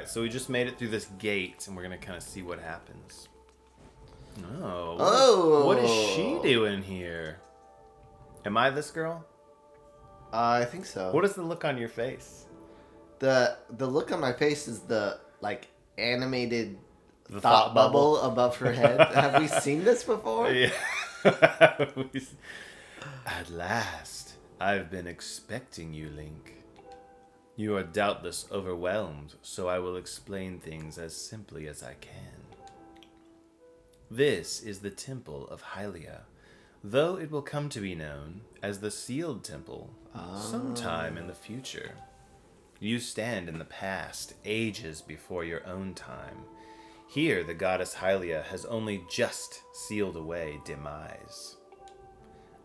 Alright, so we just made it through this gate, and we're going to kind of see what happens. What is she doing here? Am I this girl? I think so. What is the look on your face? The look on my face is the, like, animated The thought bubble above her head. Have we seen this before? Yeah. At last, I've been expecting you, Link. You are doubtless overwhelmed, so I will explain things as simply as I can. This is the Temple of Hylia, though it will come to be known as the Sealed Temple sometime in the future. You stand in the past, ages before your own time. Here, the goddess Hylia has only just sealed away demise.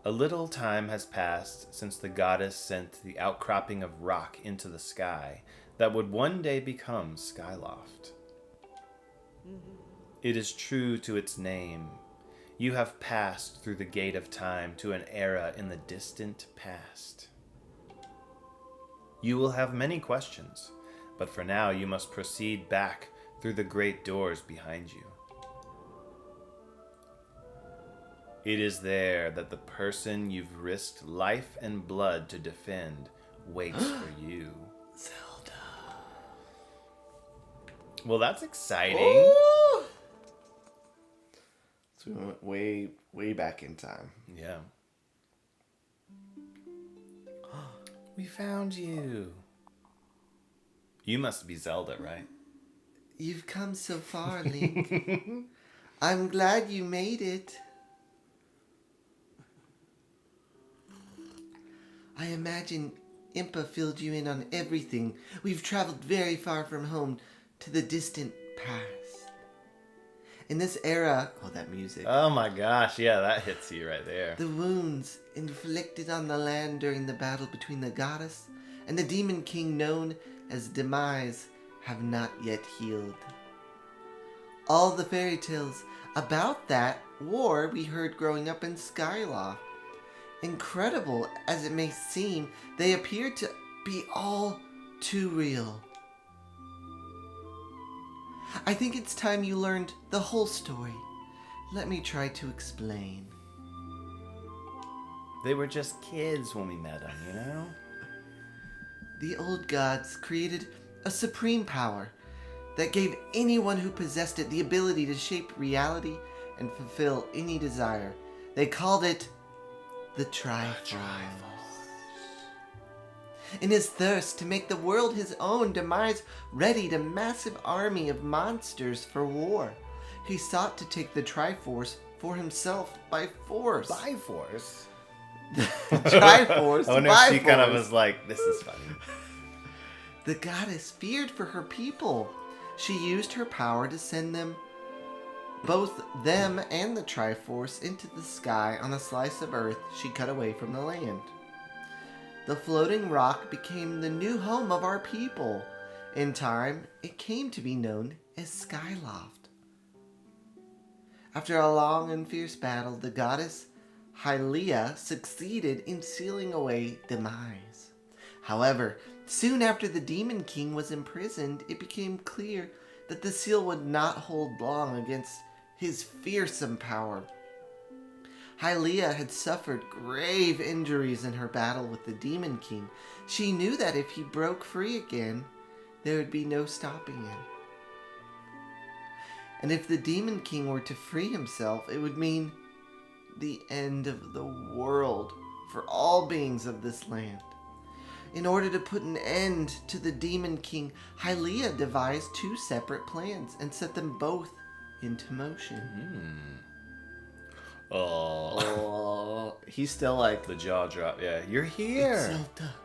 A little time has passed since the goddess sent the outcropping of rock into the sky that would one day become Skyloft. It is true to its name. You have passed through the gate of time to an era in the distant past. You will have many questions, but for now you must proceed back through the great doors behind you. It is there that the person you've risked life and blood to defend waits for you. Zelda. Well, that's exciting. Ooh! So we went way back in time. Yeah. We found you. You must be Zelda, right? You've come so far, Link. I'm glad you made it. I imagine Impa filled you in on everything. We've traveled very far from home to the distant past. In this era... Oh, that music. Oh my gosh, yeah, that hits you right there. The wounds inflicted on the land during the battle between the goddess and the demon king known as Demise have not yet healed. All the fairy tales about that war we heard growing up in Skyloft. Incredible as it may seem, they appear to be all too real. I think it's time you learned the whole story. Let me try to explain. They were just kids when we met them, you know? The old gods created a supreme power that gave anyone who possessed it the ability to shape reality and fulfill any desire. They called it the Triforce. In his thirst to make the world his own, Demise readied a massive army of monsters for war. He sought to take the Triforce for himself by force. By force? Triforce. I wonder if she kind of was like, this is funny. The goddess feared for her people. She used her power to send both them and the Triforce into the sky on a slice of earth she cut away from the land. The floating rock became the new home of our people. In time, it came to be known as Skyloft. After a long and fierce battle, the goddess Hylia succeeded in sealing away Demise. However, soon after the Demon King was imprisoned, it became clear that the seal would not hold long against his fearsome power. Hylia had suffered grave injuries in her battle with the Demon King. She knew that if he broke free again, there would be no stopping him. And if the Demon King were to free himself, it would mean the end of the world for all beings of this land. In order to put an end to the Demon King, Hylia devised two separate plans and set them both into motion. Oh, he's still like the jaw drop. Yeah, you're here. Zelda.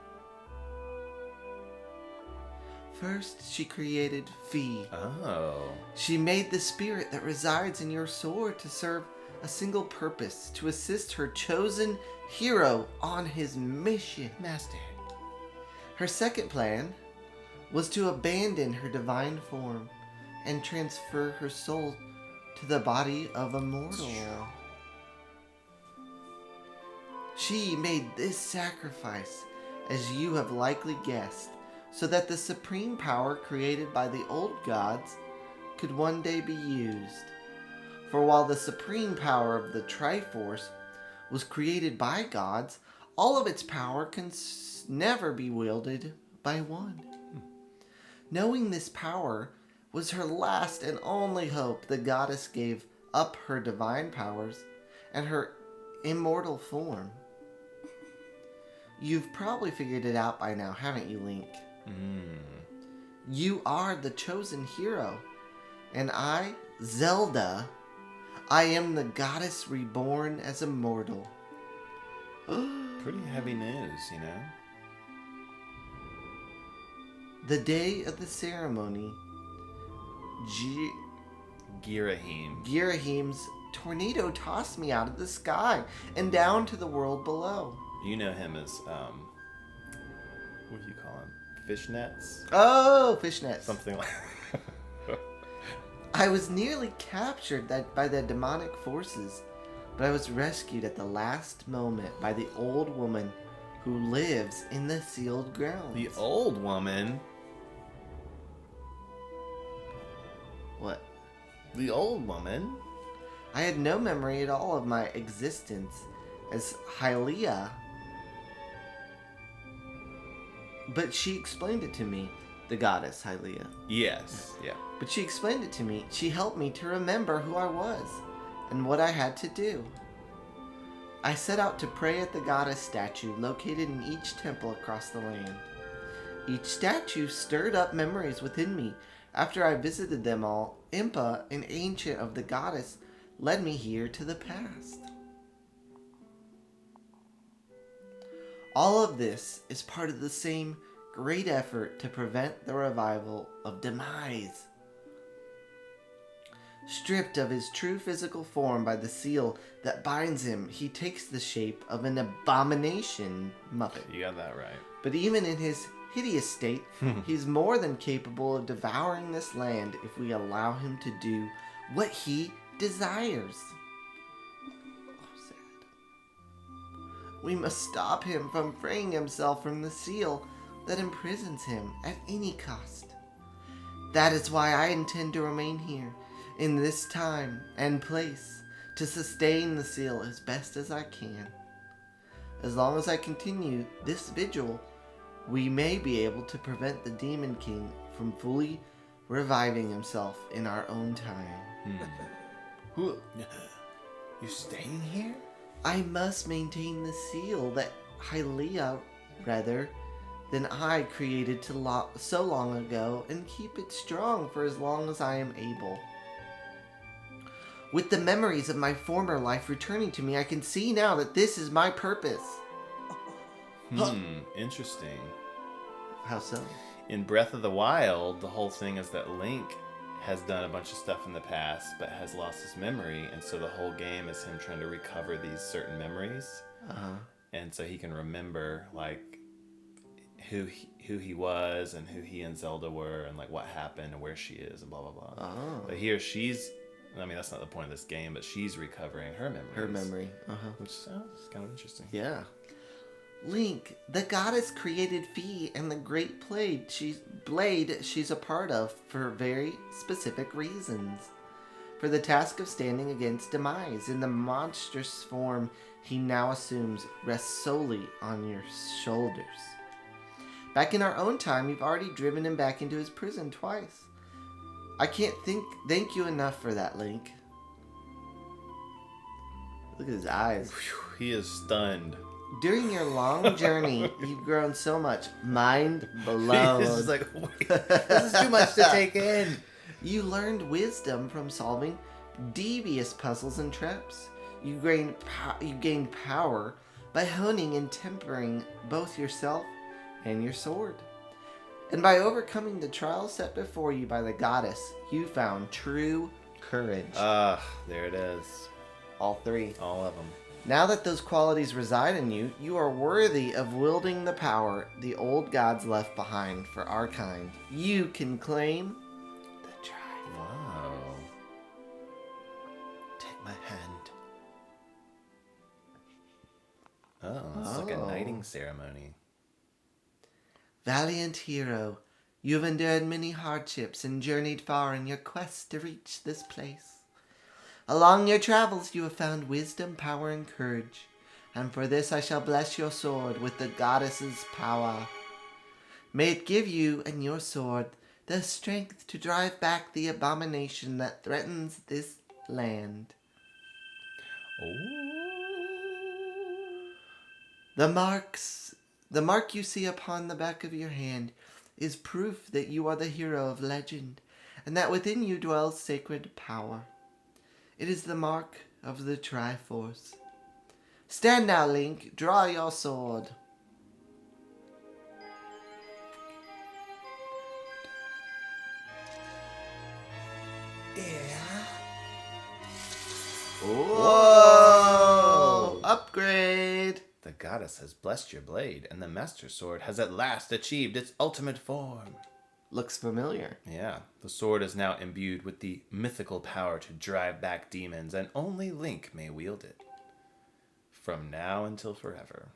First, she created Fi. Oh. She made the spirit that resides in your sword to serve a single purpose, to assist her chosen hero on his mission. Master. Her second plan was to abandon her divine form and transfer her soul to the body of a mortal. She made this sacrifice, as you have likely guessed, so that the supreme power created by the old gods could one day be used. For while the supreme power of the Triforce was created by gods, all of its power can never be wielded by one. Knowing this power was her last and only hope, the goddess gave up her divine powers and her immortal form. You've probably figured it out by now, haven't you, Link? You are the chosen hero. And I, Zelda, I am the goddess reborn as a mortal. Pretty heavy news, you know? The day of the ceremony, Girahim's tornado tossed me out of the sky and down to the world below. You know him as, what do you call him? Fishnets? Oh, fishnets. Something like that. I was nearly captured by the demonic forces, but I was rescued at the last moment by the old woman who lives in the sealed grounds. The old woman? What? The old woman? I had no memory at all of my existence as Hylia, but she explained it to me, the goddess Hylia. Yes, yeah. But she explained it to me. She helped me to remember who I was and what I had to do. I set out to pray at the goddess statue located in each temple across the land. Each statue stirred up memories within me. After I visited them all, Impa, an ancient of the goddess, led me here to the past. All of this is part of the same great effort to prevent the revival of Demise. Stripped of his true physical form by the seal that binds him, he takes the shape of an abomination Muppet. You got that right. But even in his hideous state, he's more than capable of devouring this land if we allow him to do what he desires. Oh, sad. We must stop him from freeing himself from the seal that imprisons him at any cost. That is why I intend to remain here in this time and place to sustain the seal as best as I can. As long as I continue this vigil, we may be able to prevent the Demon King from fully reviving himself in our own time. You staying here? I must maintain the seal that Hylia, rather than I, created so long ago and keep it strong for as long as I am able. With the memories of my former life returning to me, I can see now that this is my purpose. Interesting. How so? In Breath of the Wild, the whole thing is that Link has done a bunch of stuff in the past, but has lost his memory, and so the whole game is him trying to recover these certain memories. And so he can remember, like, who he was, and who he and Zelda were, and, like, what happened, and where she is, and blah, blah, blah. But here, I mean, that's not the point of this game, but she's recovering her memories. Her memory. Which sounds kind of interesting. Yeah. Link, the goddess created Fi and the great blade she's a part of for very specific reasons. For the task of standing against Demise in the monstrous form he now assumes rests solely on your shoulders. Back in our own time, you've already driven him back into his prison twice. I can't thank you enough for that, Link. Look at his eyes. He is stunned. During your long journey, you've grown so much. Mind blown. He's just like, wait, this is too much to take in. You learned wisdom from solving devious puzzles and traps. You gained power by honing and tempering both yourself and your sword. And by overcoming the trials set before you by the goddess, you found true courage. There it is. All three. All of them. Now that those qualities reside in you, you are worthy of wielding the power the old gods left behind for our kind. You can claim the Triforce. Wow. Take my hand. Oh, it's like a knighting ceremony. Valiant hero, you have endured many hardships and journeyed far in your quest to reach this place. Along your travels you have found wisdom, power, and courage, and for this I shall bless your sword with the goddess's power. May it give you and your sword the strength to drive back the abomination that threatens this land. Oh. The mark you see upon the back of your hand is proof that you are the hero of legend, and that within you dwells sacred power. It is the mark of the Triforce. Stand now, Link. Draw your sword. Yeah. Whoa! Upgrade! The goddess has blessed your blade, and the Master Sword has at last achieved its ultimate form. Looks familiar. Yeah, the sword is now imbued with the mythical power to drive back demons, and only Link may wield it. From now until forever.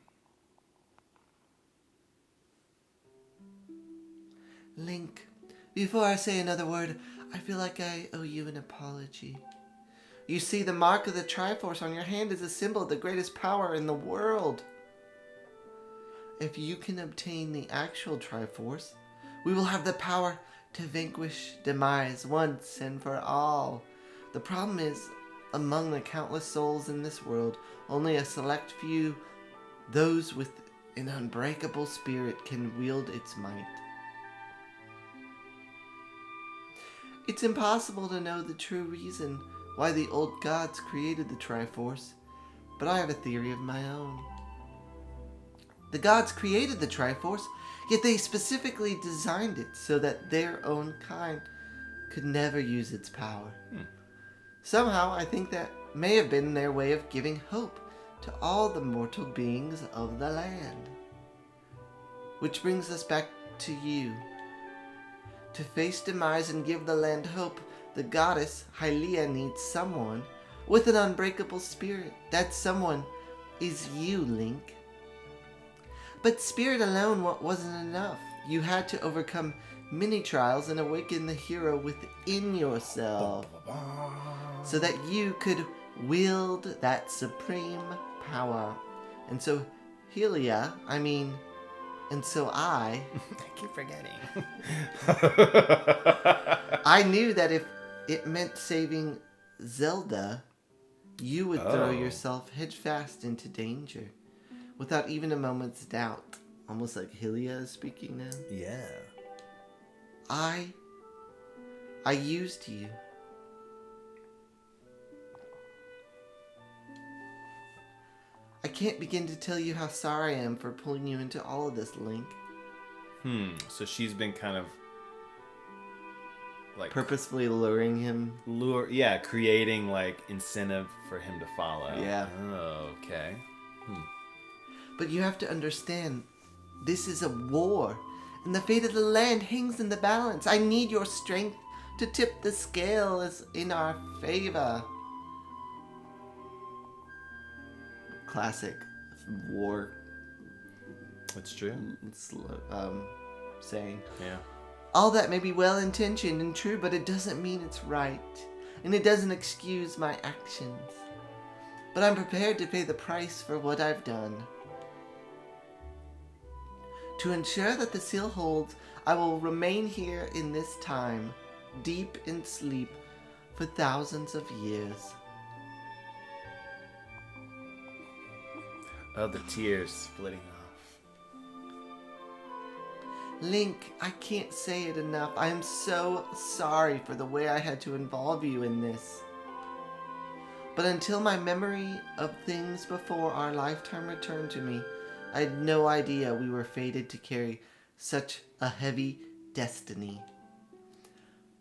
Link, before I say another word, I feel like I owe you an apology. You see, the mark of the Triforce on your hand is a symbol of the greatest power in the world. If you can obtain the actual Triforce, we will have the power to vanquish demise once and for all. The problem is, among the countless souls in this world, only a select few, those with an unbreakable spirit, can wield its might. It's impossible to know the true reason why the old gods created the Triforce, but I have a theory of my own. The gods created the Triforce, yet they specifically designed it so that their own kind could never use its power. Somehow, I think that may have been their way of giving hope to all the mortal beings of the land. Which brings us back to you. To face demise and give the land hope, the goddess Hylia needs someone with an unbreakable spirit. That someone is you, Link. But spirit alone wasn't enough. You had to overcome many trials and awaken the hero within yourself so that you could wield that supreme power. And so I keep forgetting. I knew that if it meant saving Zelda, you would throw yourself headfast into danger without even a moment's doubt. Almost like Hylia is speaking now. Yeah. I used you. I can't begin to tell you how sorry I am for pulling you into all of this, Link. So she's been kind of like purposefully luring him. Creating like incentive for him to follow. Yeah. Oh, okay. But you have to understand, this is a war, and the fate of the land hangs in the balance. I need your strength to tip the scales in our favor. Classic war. That's true. Saying. Yeah. All that may be well-intentioned and true, but it doesn't mean it's right, and it doesn't excuse my actions. But I'm prepared to pay the price for what I've done. To ensure that the seal holds, I will remain here in this time, deep in sleep, for thousands of years. Oh, the tears splitting off. Link, I can't say it enough. I am so sorry for the way I had to involve you in this. But until my memory of things before our lifetime returned to me, I had no idea we were fated to carry such a heavy destiny.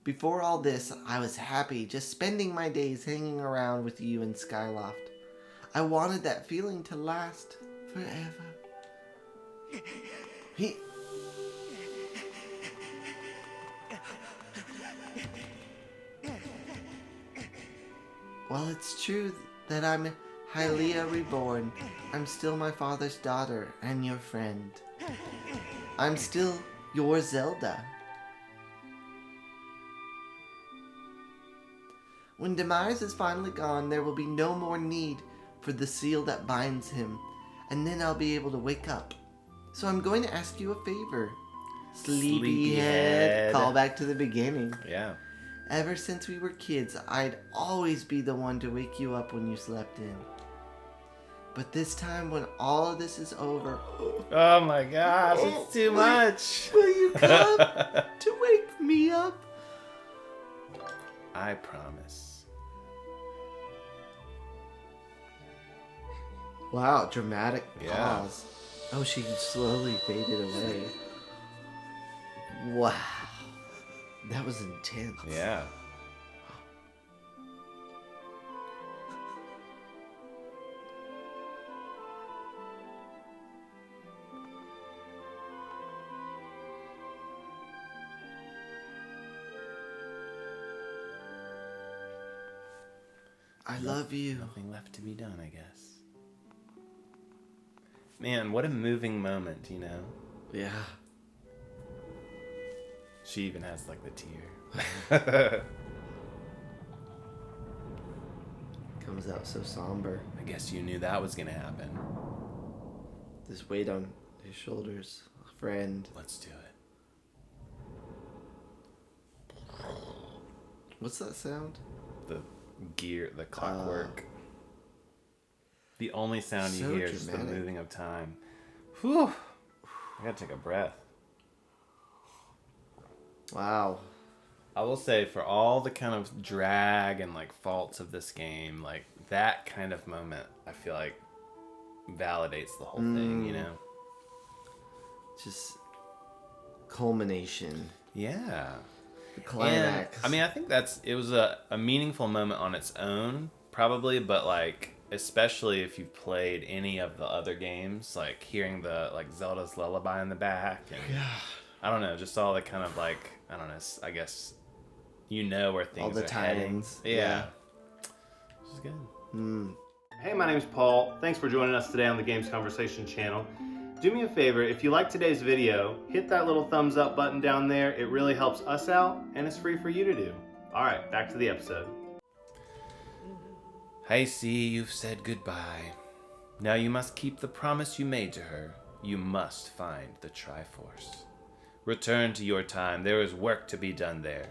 Before all this, I was happy just spending my days hanging around with you in Skyloft. I wanted that feeling to last forever. While it's true that I'm Hylia reborn, I'm still my father's daughter and your friend. I'm still your Zelda. When Demise is finally gone, there will be no more need for the seal that binds him, and then I'll be able to wake up. So I'm going to ask you a favor. Sleepyhead. Call back to the beginning. Yeah. Ever since we were kids, I'd always be the one to wake you up when you slept in. But this time, when all of this is over... Oh my gosh, it's too much. Will you come to wake me up? I promise. Wow, dramatic Yeah. pause. Oh, she slowly faded away. Wow. That was intense. Yeah. I love you. Nothing left to be done, I guess. Man, what a moving moment, you know? Yeah. She even has, like, the tear. Comes out so somber. I guess you knew that was gonna happen. This weight on his shoulders. Friend. Let's do it. What's that sound? The gear, the clockwork. The only sound you So hear is the dramatic. moving of time. Whew. I gotta take a breath. Wow. I will say, for all the kind of drag and like faults of this game, like that kind of moment, I feel like validates the whole thing, you know? Just culmination. Yeah. The climax. And, I mean, I think it was a meaningful moment on its own, probably, but like, especially if you've played any of the other games, like hearing the like Zelda's lullaby in the back, and I don't know, just all the kind of like, I don't know, I guess you know where things all the are heading. tie-ins. Yeah. Which is good. Hey, my name's Paul. Thanks for joining us today on the Games Conversation channel. Do me a favor, if you like today's video, hit that little thumbs up button down there. It really helps us out, and it's free for you to do. All right, back to the episode. I see you've said goodbye. Now you must keep the promise you made to her. You must find the Triforce. Return to your time. There is work to be done there.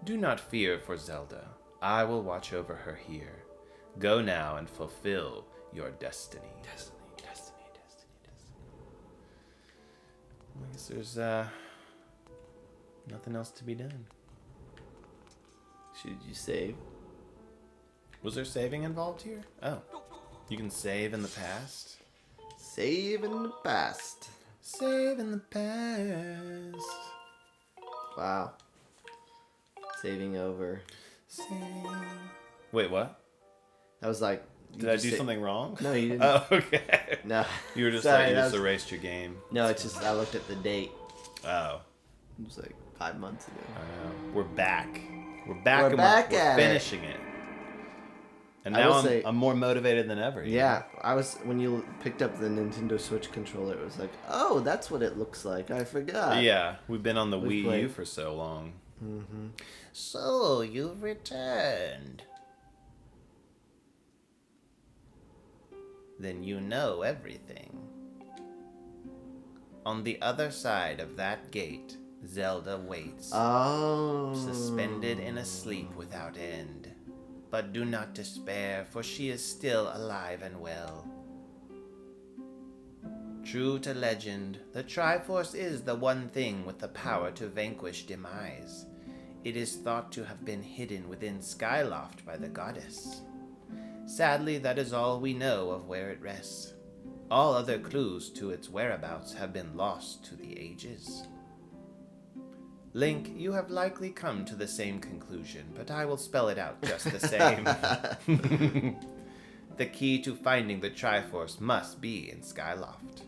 Do not fear for Zelda. I will watch over her here. Go now and fulfill your destiny. Destiny. I guess there's nothing else to be done. Should you save? Was there saving involved here? Oh. You can save in the past? Save in the past. Save in the past. Wow. Saving over. Save. Wait, what? That was like... Did I do something wrong? No, you didn't. Oh, okay. No. You were just Sorry, like, you that just was- erased your game. No, it's just I looked at the date. Oh. It was like 5 months ago. We're back. We're back. We're and back we're at it. finishing it. And I now will say- I'm more motivated than ever. you Yeah, I was when you picked up the Nintendo Switch controller. It was like, oh, that's what it looks like. I know? forgot. Yeah, we've been on the We've Wii U played- for so long. Mm-hmm. So you've returned. Then you know everything. On the other side of that gate, Zelda waits, Oh. suspended in a sleep without end. But do not despair, for she is still alive and well. True to legend, the Triforce is the one thing with the power to vanquish Demise. It is thought to have been hidden within Skyloft by the goddess. Sadly, that is all we know of where it rests. All other clues to its whereabouts have been lost to the ages. Link, you have likely come to the same conclusion, but I will spell it out just the same. The key to finding the Triforce must be in Skyloft.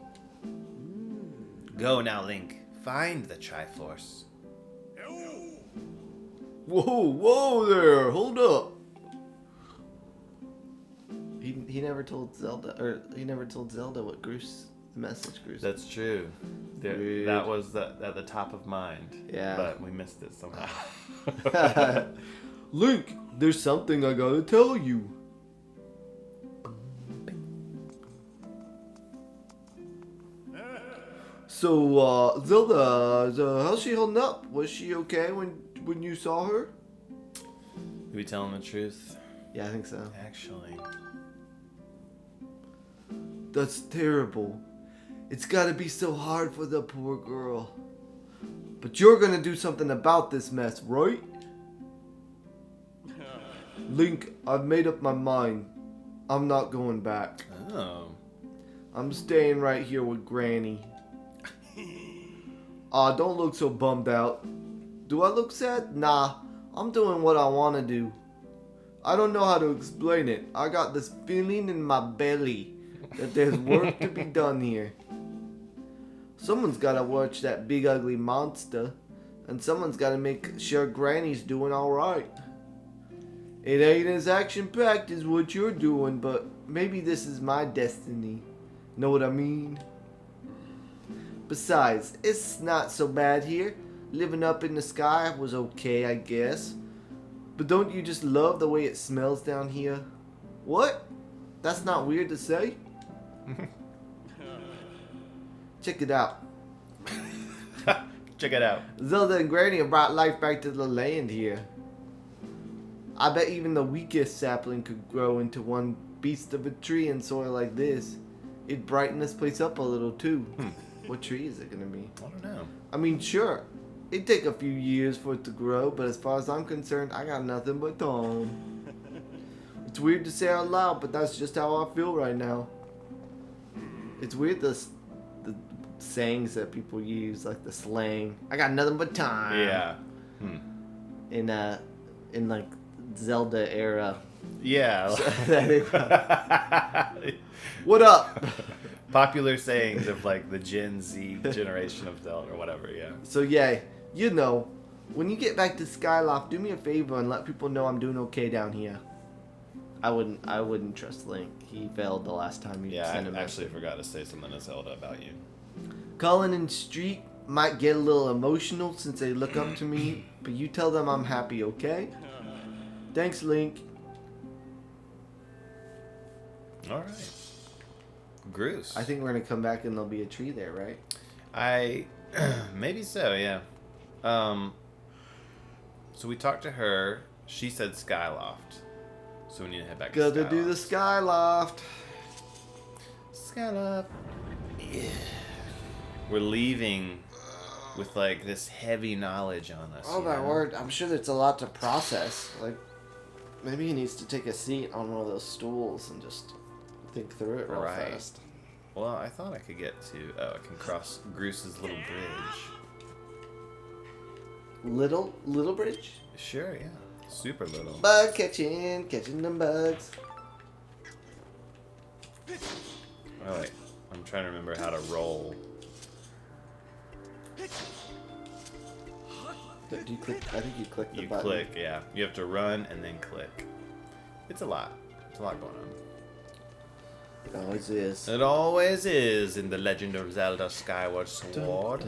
Go now, Link. Find the Triforce. Whoa there! Hold up. He never told Zelda, or he never told Zelda what Groose the message, Gruce. That's true. Weird. That was at the top of mind. Yeah. But we missed it somehow. Link, there's something I gotta tell you. So, Zelda, how's she holding up? Was she okay when you saw her? Are we telling the truth? Yeah, I think so. Actually. That's terrible. It's gotta be so hard for the poor girl. But you're gonna do something about this mess, right? Link, I've made up my mind. I'm not going back. Oh. I'm staying right here with Granny. Aw, don't look so bummed out. Do I look sad? Nah, I'm doing what I want to do. I don't know how to explain it. I got this feeling in my belly that there's work to be done here. Someone's got to watch that big ugly monster, and someone's got to make sure Granny's doing alright. It ain't as action-packed as what you're doing, but maybe this is my destiny. Know what I mean? Besides, it's not so bad here. Living up in the sky was okay, I guess. But don't you just love the way it smells down here? What? That's not weird to say? Check it out. Check it out. Zelda and Granny have brought life back to the land here. I bet even the weakest sapling could grow into one beast of a tree in soil like this. It'd brighten this place up a little too. What tree is it gonna be? I don't know. I mean, sure, it'd take a few years for it to grow, but as far as I'm concerned, I got nothing but time. It's weird to say out loud, but that's just how I feel right now. It's weird the sayings that people use, like the slang. I got nothing but time. Yeah. In like Zelda era. Yeah. What up? Popular sayings of like the Gen Z generation of Zelda or whatever, yeah. So yeah, you know, when you get back to Skyloft, do me a favor and let people know I'm doing okay down here. I wouldn't trust Link. He failed the last time you sent him. I actually forgot to say something to Zelda about you. Cullen and Street might get a little emotional since they look up to me, but you tell them I'm happy, okay? Thanks, Link. All right. Groose. I think we're gonna come back and there'll be a tree there, right? Maybe so, yeah. So we talked to her. She said Skyloft. So we need to head back to Gotta Skyloft. do the Skyloft. Skyloft. Yeah. We're leaving with like this heavy knowledge on us. Oh my word! I'm sure there's a lot to process. Like, maybe he needs to take a seat on one of those stools and just think through it real fast. Well, I thought I could get to. Oh, I can cross Groose's little bridge. Little bridge? Sure, yeah. Super little. Bug catching them bugs. Oh wait, I'm trying to remember how to roll. Do you click? I think you click the You button. click, yeah. You have to run and then click. It's a lot. It's a lot going on. It always is. It always is in the Legend of Zelda Skyward Sword.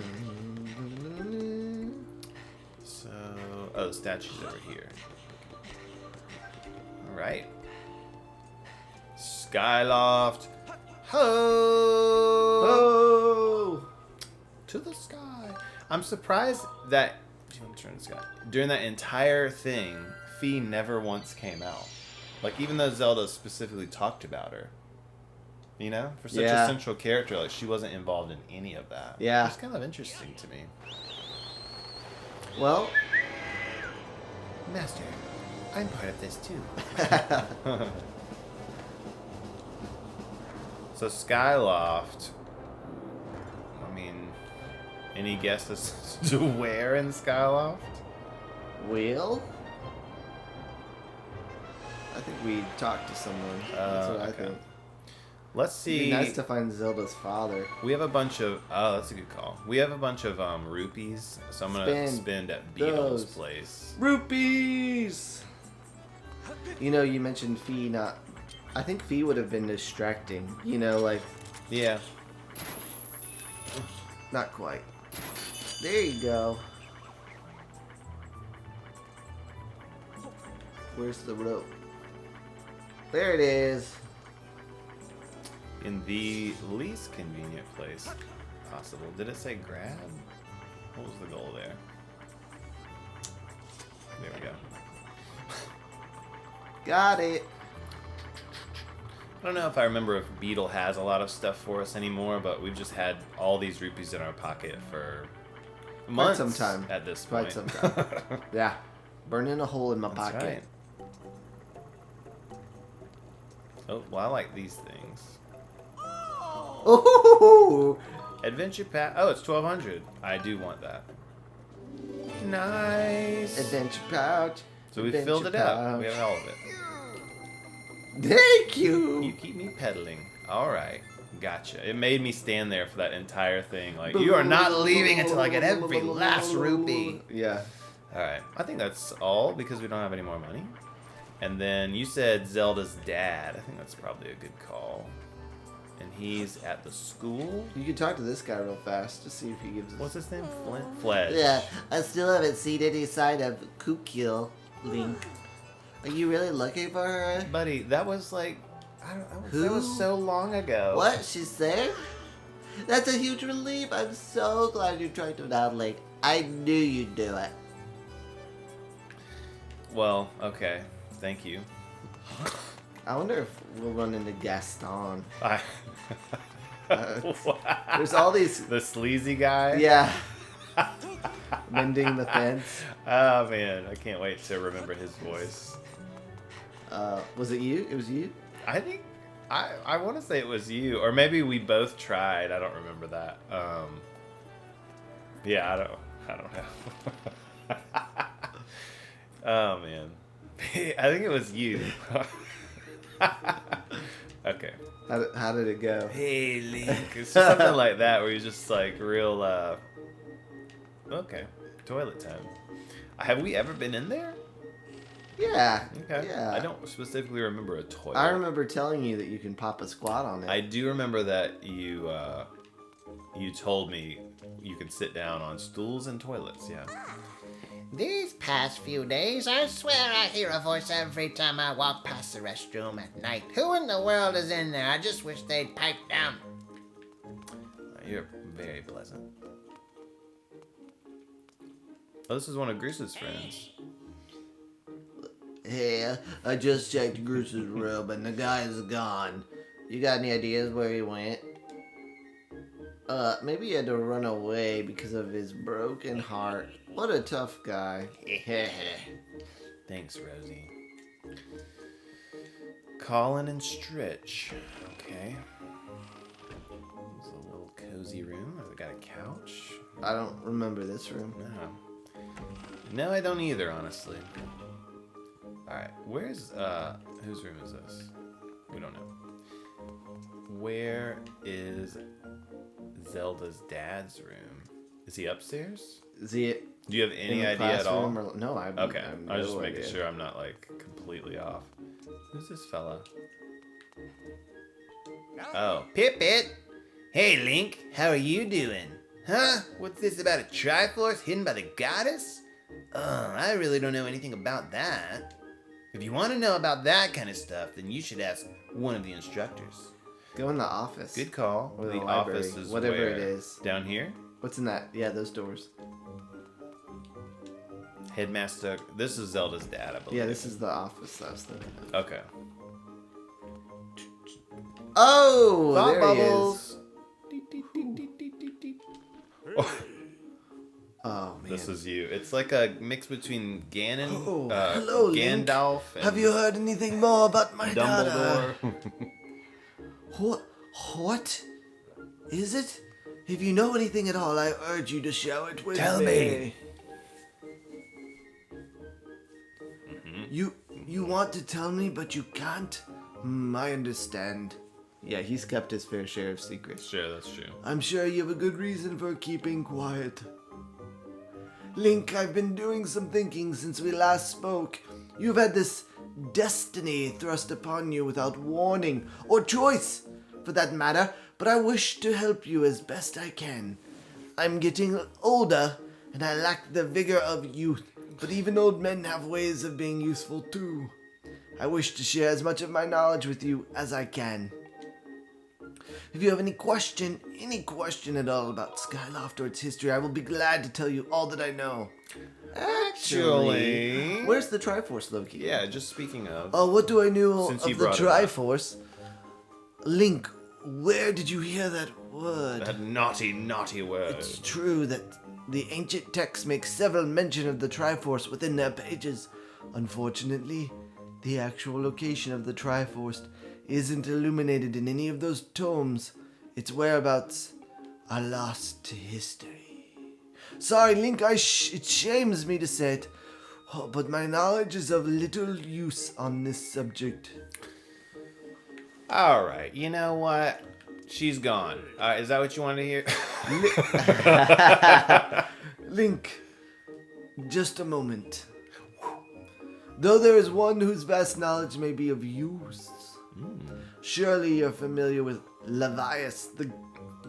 So, oh, the statue's over here. Alright. Skyloft. Ho! Oh! To the sky. I'm surprised that during that entire thing, Fee never once came out. Like, even though Zelda specifically talked about her. You know? For such a central character, like, she wasn't involved in any of that. Yeah. It's kind of interesting to me. Well, Master, I'm part of this too. So Skyloft, I mean, any guesses to where in Skyloft? Will? I think we talked to someone. That's what I think. Let's see. It'd be nice to find Zelda's father. We have a bunch of. Oh, that's a good call. We have a bunch of rupees, so I'm gonna spend at Beetle's place. Rupees. You know, you mentioned Fee not. I think Fee would have been distracting. You know, like. Yeah. Not quite. There you go. Where's the rope? There it is. In the least convenient place possible. Did it say grab? What was the goal there? There we go. Got it. I don't know if I remember if Beetle has a lot of stuff for us anymore, but we've just had all these rupees in our pocket for months some time. at this Quite point. some time. Yeah. Burning a hole in my That's pocket. right. Oh, well, I like these things. Ooh. Adventure Pack. Oh, it's 1200. I do want that. Nice. Adventure pouch. So we Adventure filled it up. pouch. We have all of it. Thank You you. keep me pedaling. All right. Gotcha. It made me stand there for that entire thing. Like, you are not leaving until I get every last rupee. Yeah. All right. I think that's all because we don't have any more money. And then you said Zelda's dad. I think that's probably a good call. And he's at the school. You can talk to this guy real fast to see if he gives us. What's his name? Fledge. Yeah, I still haven't seen any sign of Kukil, Link. Are you really looking for her? Buddy, that was like, that Who? was so long ago. What? She's safe? That's a huge relief. I'm so glad you tried to down Link. I knew you'd do it. Well, okay. Thank you. I wonder if we'll run into Gaston. I... There's all these. The sleazy guy? Yeah. Mending the fence. Oh, man. I can't wait to remember his voice. Was it you? It was you? I think... I want to say it was you. Or maybe we both tried. I don't remember that. Yeah, I don't know. Oh, man. I think it was you. Okay. How did it go? Hey, Link. It's just something like that where you're just like real, okay. Toilet time. Have we ever been in there? Yeah. Okay. Yeah. I don't specifically remember a toilet. I remember telling you that you can pop a squat on it. I do remember that you told me you can sit down on stools and toilets, yeah. These past few days, I swear I hear a voice every time I walk past the restroom at night. Who in the world is in there? I just wish they'd pipe down. You're very pleasant. Oh, this is one of Goose's friends. Hey, I just checked Bruce's room and the guy is gone. You got any ideas where he went? Maybe he had to run away because of his broken heart. What a tough guy. Thanks, Rosie. Colin and Stritch. Okay. It's a little cozy room. Has it got a couch? I don't remember this room. No, I don't either, honestly. Alright, where's, whose room is this? We don't know. Where is Zelda's dad's room? Is he upstairs? Is he Do you have in any the idea at all? classroom or no? I Okay, have I was just no making idea. sure I'm not, like, completely off. Who's this fella? Oh, Pip-It! Hey, Link, how are you doing? Huh? What's this about a Triforce hidden by the goddess? I really don't know anything about that. If you want to know about that kind of stuff, then you should ask one of the instructors. Go in the office. Good call. Or The library, office is whatever where? it is. Down here? What's in that? Yeah, those doors. Headmaster. This is Zelda's dad, I believe. Yeah, this is the office I was thinking of. Okay. Oh, Thought there bubbles. Oh man. This is you. It's like a mix between Ganon, Oh, hello, Link. Gandalf, and Have you heard anything more about my Dumbledore. daughter? What is it? If you know anything at all, I urge you to share it with Tell me. You want to tell me, but you can't? I understand. Yeah, he's kept his fair share of secrets. Sure, that's true. I'm sure you have a good reason for keeping quiet. Link, I've been doing some thinking since we last spoke. You've had this destiny thrust upon you without warning, or choice, for that matter, but I wish to help you as best I can. I'm getting older, and I lack the vigor of youth. But even old men have ways of being useful too. I wish to share as much of my knowledge with you as I can. If you have any question at all about Skyloft or its history, I will be glad to tell you all that I know. Actually, Where's the Triforce located? yeah, just speaking of. Oh, what do I know Since of you the brought it up. Triforce? Link, where did you hear that word? That naughty, naughty word. It's true that the ancient texts make several mention of the Triforce within their pages. Unfortunately, the actual location of the Triforce isn't illuminated in any of those tomes. Its whereabouts are lost to history. Sorry, Link, it shames me to say it, but my knowledge is of little use on this subject. All right, you know what? She's gone. Is that what you wanted to hear? Link, just a moment. Though there is one whose vast knowledge may be of use, surely you're familiar with Levias, the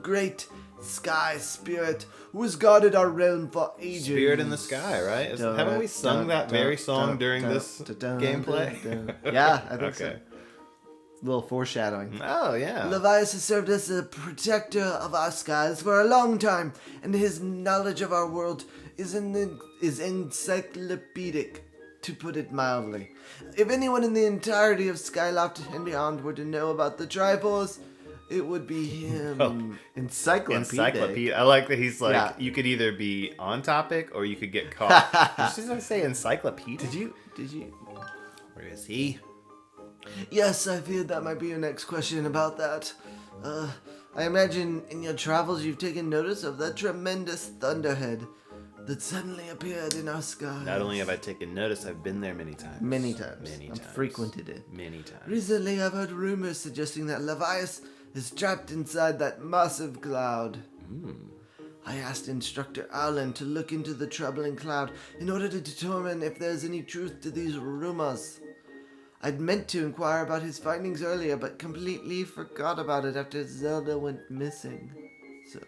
great sky spirit who has guarded our realm for ages. Spirit in the sky, right? Haven't we sung that very song during this gameplay? Yeah, I think so. Okay. A little foreshadowing. Oh, yeah. Levias has served as a protector of our skies for a long time, and his knowledge of our world is encyclopedic, to put it mildly. If anyone in the entirety of Skyloft and beyond were to know about the Triforce, it would be him. Oh. Encyclopedia. I like that he's like, Yeah. you could either be on topic or you could get caught. Did you just say encyclopedia? Did you? Where is he? Yes, I feared that might be your next question about that. I imagine in your travels you've taken notice of that tremendous thunderhead that suddenly appeared in our skies. Not only have I taken notice, I've been there many times. Many times. Many I've times. frequented it. Many times. Recently, I've heard rumors suggesting that Levias is trapped inside that massive cloud. I asked Instructor Alan to look into the troubling cloud in order to determine if there's any truth to these rumors. I'd meant to inquire about his findings earlier, but completely forgot about it after Zelda went missing. So,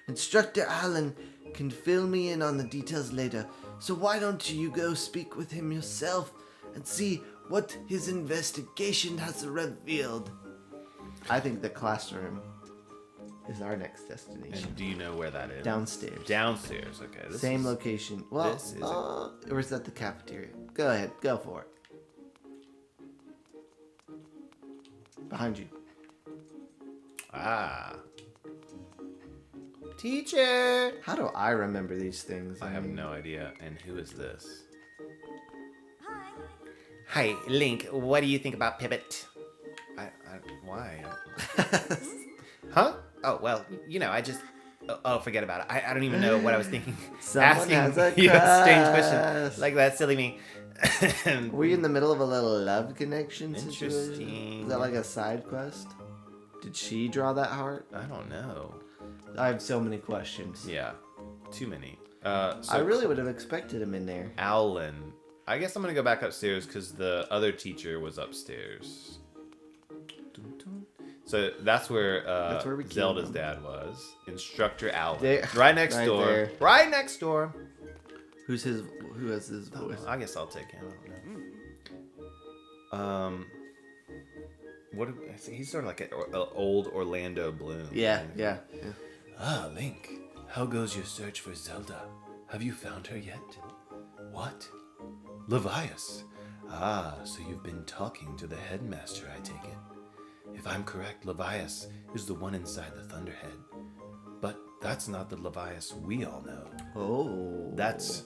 Instructor Alan can fill me in on the details later. So why don't you go speak with him yourself and see what his investigation has revealed? I think the classroom is our next destination. And do you know where that is? Downstairs. Downstairs, okay. This Same is- location. Well, this is or is that the cafeteria? Go ahead, go for it. Behind you. Ah. Teacher! How do I remember these things? I have no idea. And who is this? Hi, Link. What do you think about Pivot? Why? Huh? Oh, well, you know, I just... Oh, forget about it. I don't even know what I was thinking. Someone has a you a strange crush. question. Like that silly me. Were you in the middle of a little love connection situation? Interesting. Is that like a side quest? Did she draw that heart? I don't know. I have so many questions. Yeah. Too many. I really would have expected him in there. Alan. I guess I'm going to go back upstairs because the other teacher was upstairs. So that's where we killed Zelda's him. dad was. Instructor Alan. There- right next right door. there. Right next door. Who has his voice? I guess I'll take him. I don't know. What? He's sort of like an old Orlando Bloom. Yeah. Ah, Link. How goes your search for Zelda? Have you found her yet? What? Levias. Ah, so you've been talking to the headmaster, I take it. If I'm correct, Levias is the one inside the Thunderhead. But that's not the Levias we all know. Oh. That's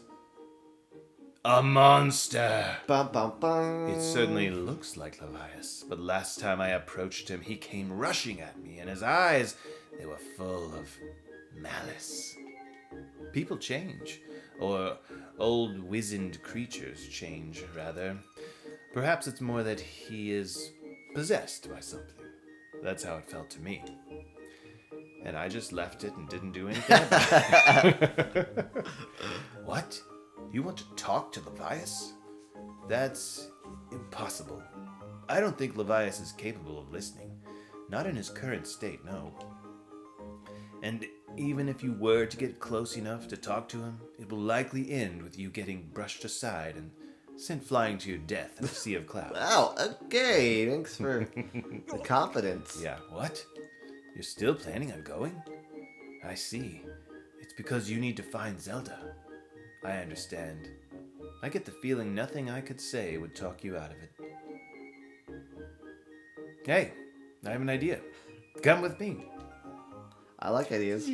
a monster. Bum, bum, bum. It certainly looks like Levias, but last time I approached him, he came rushing at me, and his eyes, they were full of malice. People change, or old wizened creatures change, rather. Perhaps it's more that he is possessed by something. That's how it felt to me. And I just left it and didn't do anything about it. What? You want to talk to Levias? That's impossible. I don't think Levias is capable of listening. Not in his current state, no. And even if you were to get close enough to talk to him, it will likely end with you getting brushed aside and sent flying to your death in a sea of clouds. Wow, okay. Thanks for the confidence. Yeah, what? You're still planning on going? I see. It's because you need to find Zelda. I understand. I get the feeling nothing I could say would talk you out of it. Hey, I have an idea. Come with me. I like ideas.